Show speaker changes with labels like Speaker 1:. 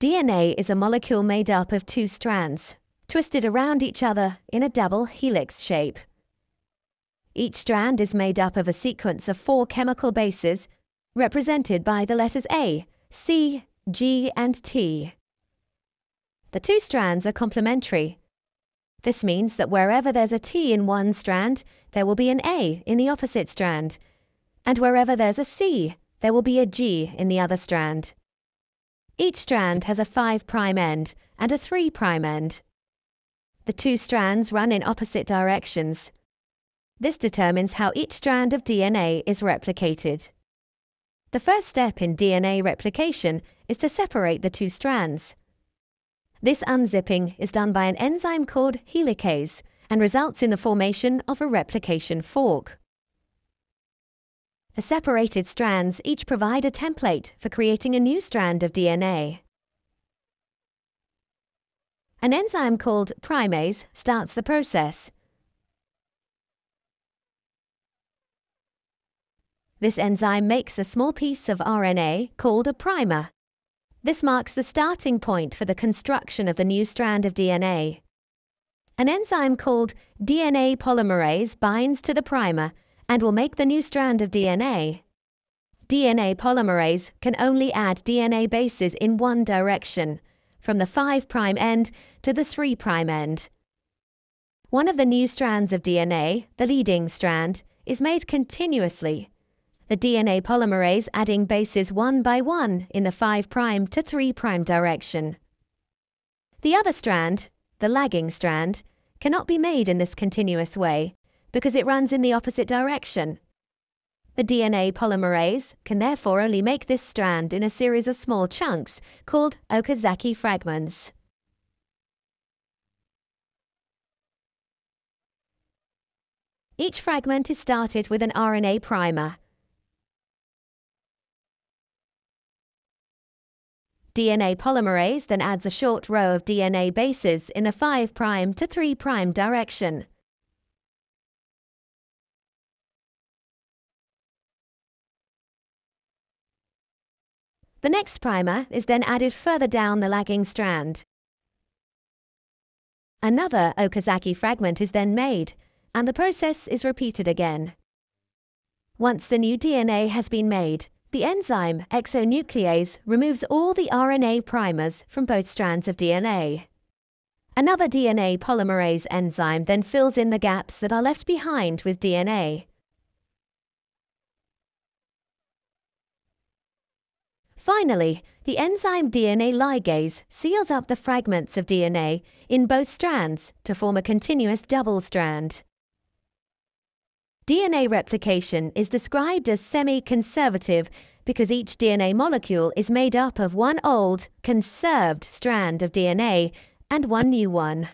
Speaker 1: DNA is a molecule made up of two strands, twisted around each other in a double helix shape. Each strand is made up of a sequence of 4 chemical bases, represented by the letters A, C, G, and T. The two strands are complementary. This means that wherever there's a T in one strand, there will be an A in the opposite strand, and wherever there's a C, there will be a G in the other strand. Each strand has a 5' end and a 3' end. The two strands run in opposite directions. This determines how each strand of DNA is replicated. The first step in DNA replication is to separate the two strands. This unzipping is done by an enzyme called helicase and results in the formation of a replication fork. The separated strands each provide a template for creating a new strand of DNA. An enzyme called primase starts the process. This enzyme makes a small piece of RNA called a primer. This marks the starting point for the construction of the new strand of DNA. An enzyme called DNA polymerase binds to the primer and will make the new strand of DNA. DNA polymerase can only add DNA bases in one direction, from the 5' end to the 3' end. One of the new strands of DNA, the leading strand, is made continuously, the DNA polymerase adding bases one by one in the 5' to 3' direction. The other strand, the lagging strand, cannot be made in this continuous way because it runs in the opposite direction. The DNA polymerase can therefore only make this strand in a series of small chunks called Okazaki fragments. Each fragment is started with an RNA primer. DNA polymerase then adds a short row of DNA bases in the 5' to 3' direction. The next primer is then added further down the lagging strand. Another Okazaki fragment is then made, and the process is repeated again. Once the new DNA has been made, the enzyme exonuclease removes all the RNA primers from both strands of DNA. Another DNA polymerase enzyme then fills in the gaps that are left behind with DNA. Finally, the enzyme DNA ligase seals up the fragments of DNA in both strands to form a continuous double strand. DNA replication is described as semi-conservative because each DNA molecule is made up of one old, conserved strand of DNA and one new one.